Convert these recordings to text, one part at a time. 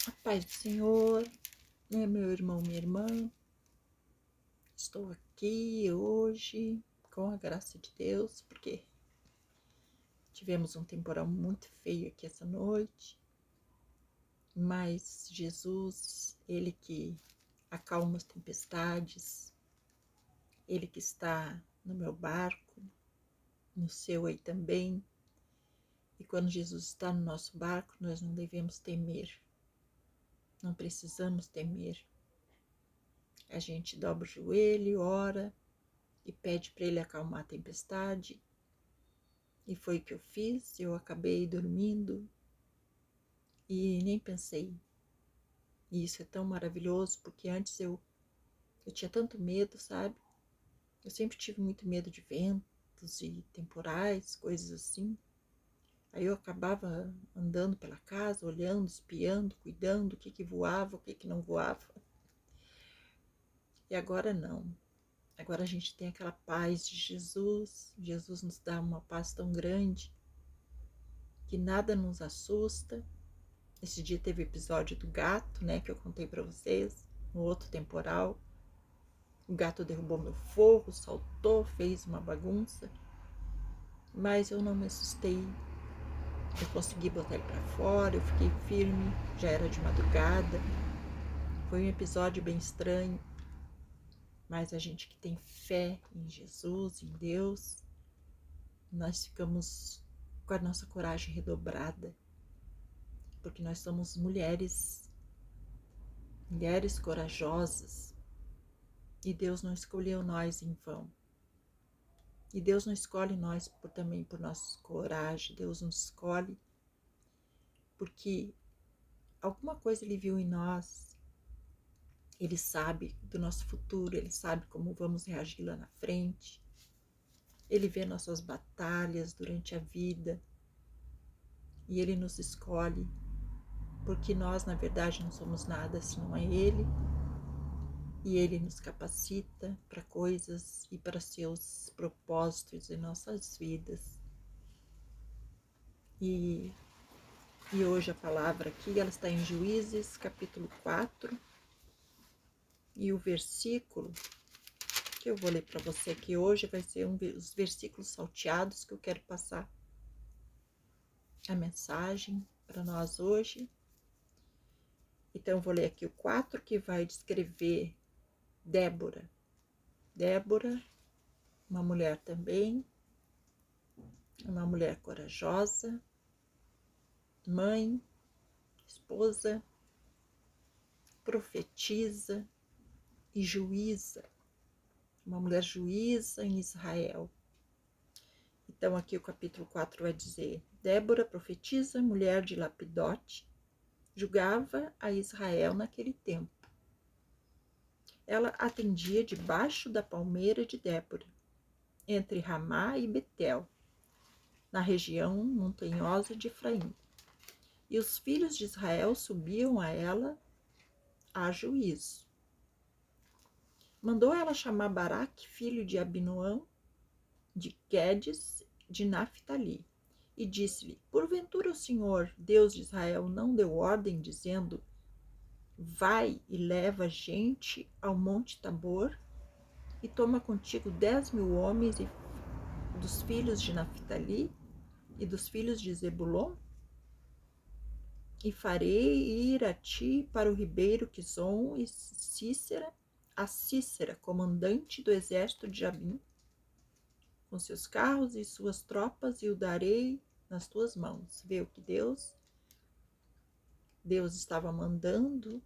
A paz do Senhor, né, meu irmão, minha irmã. Estou aqui hoje com a graça de Deus, porque tivemos um temporal muito feio aqui essa noite, mas Jesus, Ele que acalma as tempestades, Ele que está no meu barco, no seu aí também. E quando Jesus está no nosso barco, nós não devemos temer, não precisamos temer. A gente dobra o joelho, ora e pede para ele acalmar a tempestade. E foi o que eu fiz, eu acabei dormindo e nem pensei. E isso é tão maravilhoso, porque antes eu tinha tanto medo, sabe? Eu sempre tive muito medo de ventos e temporais, coisas assim. Aí eu acabava andando pela casa, olhando, espiando, cuidando, o que voava, o que não voava. E agora não. Agora a gente tem aquela paz de Jesus. Jesus nos dá uma paz tão grande que nada nos assusta. Esse dia teve o episódio do gato, né, que eu contei para vocês, no outro temporal. O gato derrubou meu forro, saltou, fez uma bagunça, mas eu não me assustei. Eu consegui botar ele para fora, eu fiquei firme, já era de madrugada. Foi um episódio bem estranho, mas a gente que tem fé em Jesus, em Deus, nós ficamos com a nossa coragem redobrada, porque nós somos mulheres corajosas, e Deus não escolheu nós em vão. E Deus não escolhe nós também por nossa coragem. Deus nos escolhe porque alguma coisa Ele viu em nós. Ele sabe do nosso futuro, Ele sabe como vamos reagir lá na frente. Ele vê nossas batalhas durante a vida e Ele nos escolhe porque nós, na verdade, não somos nada se não é Ele. E Ele nos capacita para coisas e para seus propósitos em nossas vidas. E hoje a palavra aqui, ela está em Juízes, capítulo 4. E o versículo que eu vou ler para você aqui hoje vai ser os versículos salteados que eu quero passar a mensagem para nós hoje. Então eu vou ler aqui o 4, que vai descrever Débora. Débora, uma mulher também, uma mulher corajosa, mãe, esposa, profetisa e juíza. Uma mulher juíza em Israel. Então aqui o capítulo 4 vai dizer: Débora, profetisa, mulher de Lapidote, julgava a Israel naquele tempo. Ela atendia debaixo da palmeira de Débora, entre Ramá e Betel, na região montanhosa de Efraim. E os filhos de Israel subiam a ela a juízo. Mandou ela chamar Baraque, filho de Abinoão, de Quedes, de Naphtali, e disse-lhe: Porventura o Senhor, Deus de Israel, não deu ordem, dizendo: Vai e leva gente ao monte Tabor, e toma contigo 10.000 homens dos filhos de Naphtali e dos filhos de Zebulon, e farei ir a ti para o ribeiro Quizon e a Cícera, comandante do exército de Jabim, com seus carros e suas tropas, e o darei nas tuas mãos. Vê o que Deus estava mandando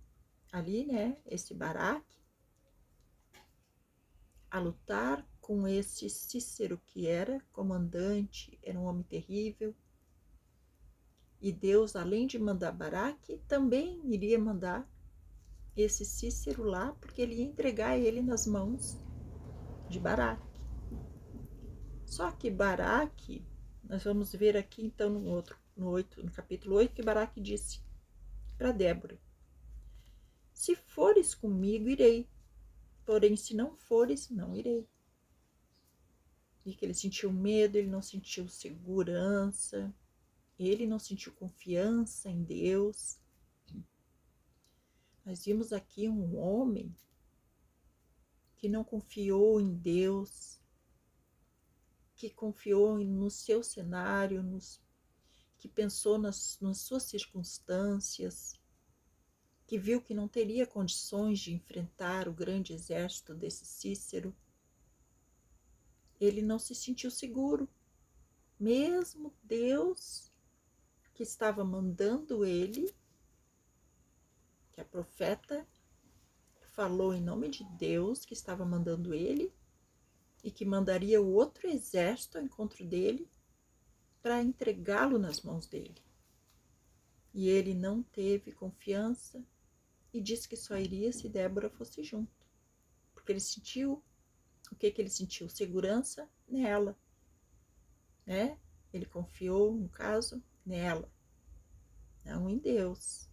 ali, né, esse Baraque, a lutar com esse Cícero, que era comandante, era um homem terrível. E Deus, além de mandar Baraque, também iria mandar esse Cícero lá, porque ele ia entregar ele nas mãos de Baraque. Só que Baraque, nós vamos ver aqui então no capítulo 8, que Baraque disse para Débora: Se fores comigo, irei, porém se não fores, não irei. E que ele sentiu medo, ele não sentiu segurança, ele não sentiu confiança em Deus. Nós vimos aqui um homem que não confiou em Deus, que confiou no seu cenário, que pensou nas suas circunstâncias, que viu que não teria condições de enfrentar o grande exército desse Cícero. Ele não se sentiu seguro, mesmo Deus que estava mandando ele, que a profeta falou em nome de Deus que estava mandando ele e que mandaria o outro exército ao encontro dele para entregá-lo nas mãos dele. E ele não teve confiança e disse que só iria se Débora fosse junto, porque ele sentiu, o que ele sentiu? Segurança nela, né? Ele confiou, no caso, nela, não em Deus.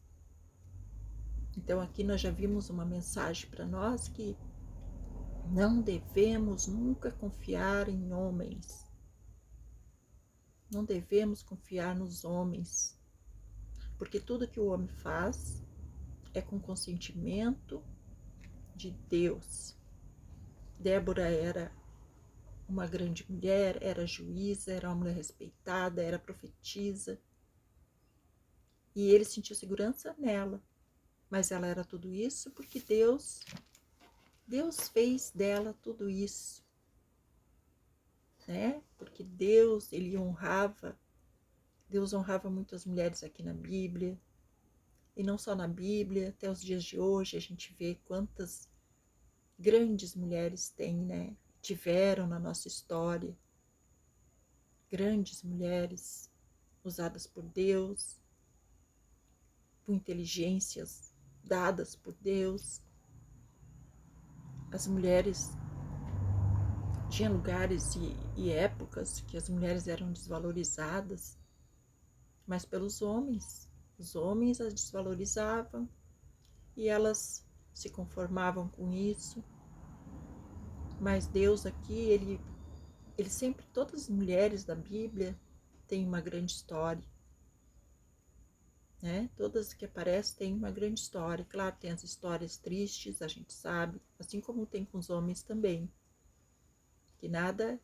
Então aqui nós já vimos uma mensagem para nós que não devemos nunca confiar em homens. Não devemos confiar nos homens, porque tudo que o homem faz é com consentimento de Deus. Débora era uma grande mulher, era juíza, era uma mulher respeitada, era profetisa. E ele sentiu segurança nela. Mas ela era tudo isso porque Deus fez dela tudo isso, né? Porque Deus honrava muitas mulheres aqui na Bíblia, e não só na Bíblia, até os dias de hoje a gente vê quantas grandes mulheres tem, né? Tiveram na nossa história, grandes mulheres usadas por Deus, com inteligências dadas por Deus. As mulheres tinha lugares e épocas que as mulheres eram desvalorizadas, mas pelos homens. Os homens as desvalorizavam e elas se conformavam com isso. Mas Deus aqui, ele sempre, todas as mulheres da Bíblia têm uma grande história, né? Todas que aparecem têm uma grande história. Claro, tem as histórias tristes, a gente sabe, assim como tem com os homens também. Que nada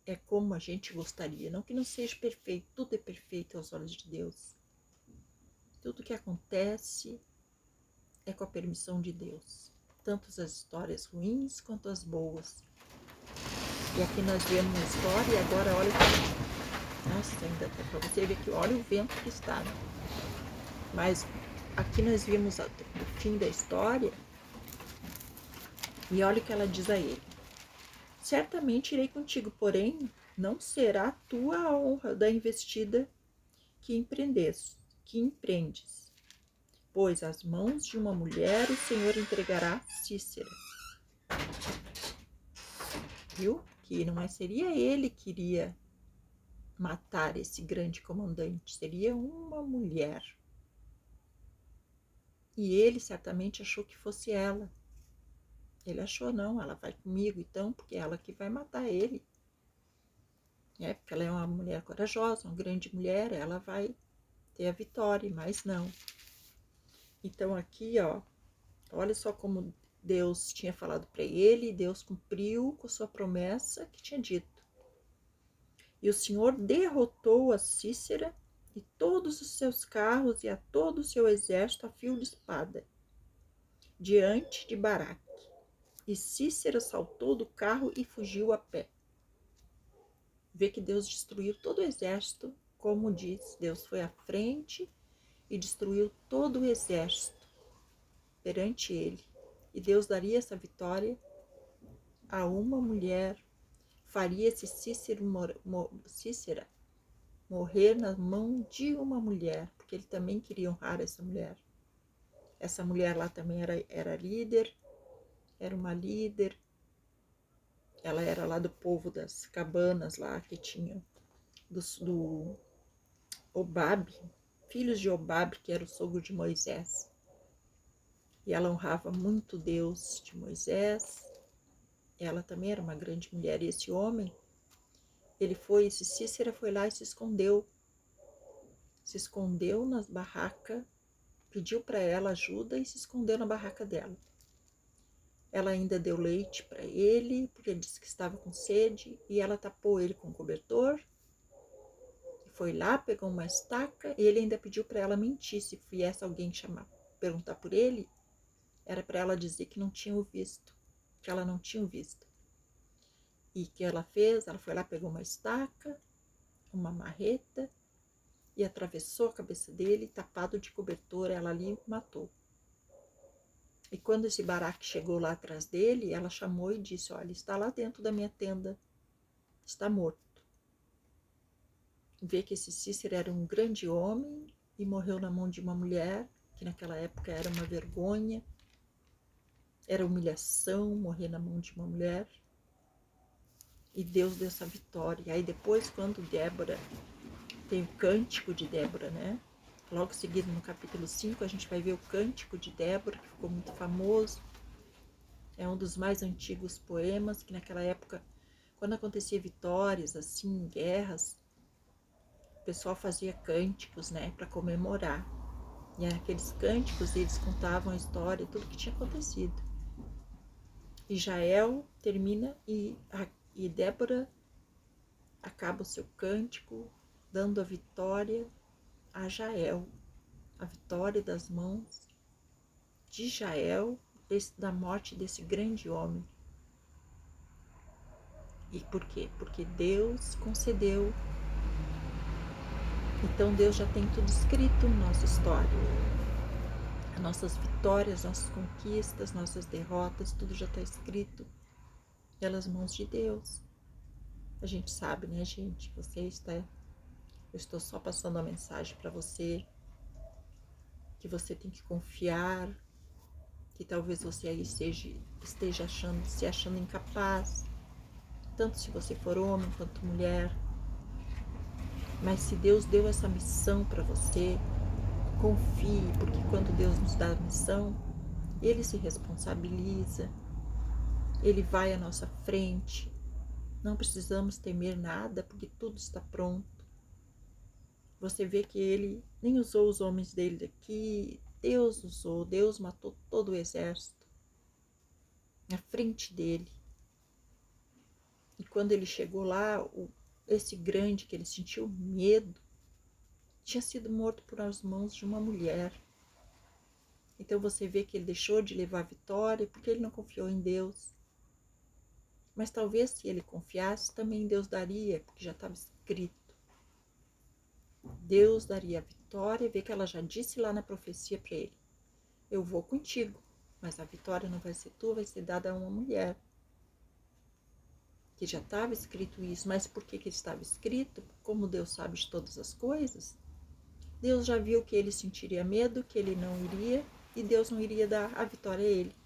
é como a gente gostaria, não que não seja perfeito, tudo é perfeito aos olhos de Deus. Tudo que acontece é com a permissão de Deus, tanto as histórias ruins quanto as boas. E aqui nós vemos uma história e agora olha, nossa, ainda até para você ver que olha o vento que está, né? Mas aqui nós vimos o fim da história e olha o que ela diz a ele: certamente irei contigo, porém não será tua a honra da investida que empreendes, pois às mãos de uma mulher o Senhor entregará Cícera. Viu? Que não seria ele que iria matar esse grande comandante, seria uma mulher. E ele certamente achou que fosse ela. Ele achou, não, ela vai comigo então, porque é ela que vai matar ele. Porque ela é uma mulher corajosa, uma grande mulher, ela vai ter a vitória, mas não. Então aqui, ó, olha só como Deus tinha falado para ele, Deus cumpriu com sua promessa que tinha dito. E o Senhor derrotou a Cícera e todos os seus carros e a todo o seu exército a fio de espada, diante de Baraque. E Cícera saltou do carro e fugiu a pé. Vê que Deus destruiu todo o exército, como diz, Deus foi à frente e destruiu todo o exército perante ele. E Deus daria essa vitória a uma mulher, faria esse Cícera morrer na mão de uma mulher, porque ele também queria honrar essa mulher. Essa mulher lá também era líder, era uma líder, ela era lá do povo das cabanas lá que tinha, do Obabe, filhos de Obabe, que era o sogro de Moisés. E ela honrava muito Deus de Moisés. Ela também era uma grande mulher. E esse homem, esse Cícera foi lá e se escondeu nas barracas pediu para ela ajuda e se escondeu na barraca dela. Ela ainda deu leite para ele, porque ele disse que estava com sede, e ela tapou ele com um cobertor. Foi lá, pegou uma estaca, e ele ainda pediu para ela mentir. Se viesse alguém chamar, perguntar por ele, era para ela dizer que não tinha o visto, que ela não tinha o visto. E o que ela fez? Ela foi lá, pegou uma estaca, uma marreta, e atravessou a cabeça dele, tapado de cobertor, ela ali matou. E quando esse Baraque chegou lá atrás dele, ela chamou e disse: olha, está lá dentro da minha tenda, está morto. Vê que esse Cícero era um grande homem e morreu na mão de uma mulher, que naquela época era uma vergonha, era humilhação morrer na mão de uma mulher. E Deus deu essa vitória. E aí depois, quando Débora, tem o cântico de Débora, né? Logo seguido no capítulo 5, a gente vai ver o cântico de Débora, que ficou muito famoso. É um dos mais antigos poemas, que naquela época, quando acontecia vitórias, assim, guerras, o pessoal fazia cânticos, né, para comemorar. E aqueles cânticos, eles contavam a história, tudo que tinha acontecido. E Jael termina e Débora acaba o seu cântico dando a vitória a Jael, a vitória das mãos de Jael, da morte desse grande homem. E por quê? Porque Deus concedeu. Então Deus já tem tudo escrito na nossa história. As nossas vitórias, nossas conquistas, nossas derrotas, tudo já está escrito pelas mãos de Deus. A gente sabe, né, gente? Eu estou só passando a mensagem para você, que você tem que confiar, que talvez você aí esteja se achando incapaz, tanto se você for homem quanto mulher. Mas se Deus deu essa missão para você, confie, porque quando Deus nos dá a missão, Ele se responsabiliza, Ele vai à nossa frente. Não precisamos temer nada, porque tudo está pronto. Você vê que Ele nem usou os homens dele aqui, Deus usou, Deus matou todo o exército na frente dele. E quando ele chegou lá, esse grande que ele sentiu medo, tinha sido morto por as mãos de uma mulher. Então você vê que ele deixou de levar a vitória porque ele não confiou em Deus. Mas talvez se ele confiasse, também Deus daria, porque já estava escrito. Deus daria a vitória, vê que ela já disse lá na profecia para ele: eu vou contigo, mas a vitória não vai ser tua, vai ser dada a uma mulher. Que já estava escrito isso, mas por que estava escrito? Como Deus sabe de todas as coisas, Deus já viu que ele sentiria medo, que ele não iria, e Deus não iria dar a vitória a ele.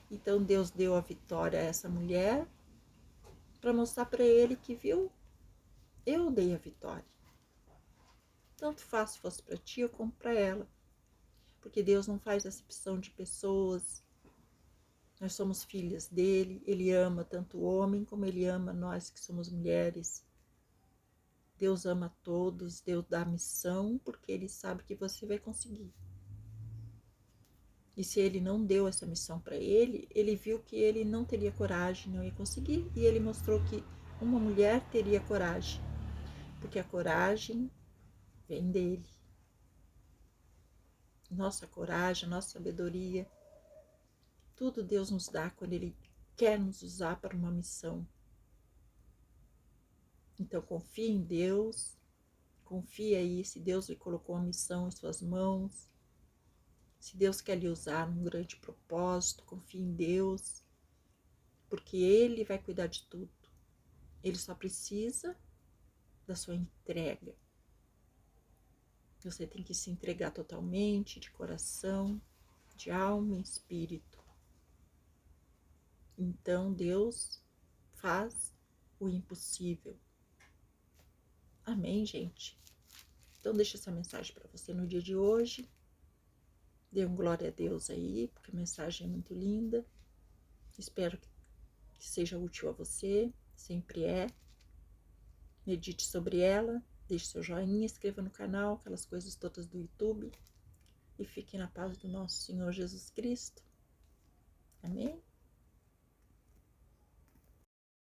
Então Deus deu a vitória a essa mulher para mostrar para ele que, viu, eu dei a vitória. Tanto faz se fosse para ti ou como para ela. Porque Deus não faz acepção de pessoas. Nós somos filhas dele, ele ama tanto o homem como ele ama nós que somos mulheres. Deus ama todos, Deus dá a missão porque ele sabe que você vai conseguir. E se ele não deu essa missão para ele, ele viu que ele não teria coragem, não ia conseguir. E ele mostrou que uma mulher teria coragem, porque a coragem vem dele. Nossa coragem, nossa sabedoria, tudo Deus nos dá quando ele quer nos usar para uma missão. Então confia em Deus, confia aí se Deus lhe colocou a missão em suas mãos. Se Deus quer lhe usar num grande propósito, confie em Deus, porque Ele vai cuidar de tudo. Ele só precisa da sua entrega. Você tem que se entregar totalmente, de coração, de alma e espírito. Então Deus faz o impossível. Amém, gente? Então deixa essa mensagem para você no dia de hoje. Dê um glória a Deus aí, porque a mensagem é muito linda. Espero que seja útil a você, sempre é. Medite sobre ela, deixe seu joinha, inscreva no canal, aquelas coisas todas do YouTube. e fiquem na paz do nosso Senhor Jesus Cristo. Amém?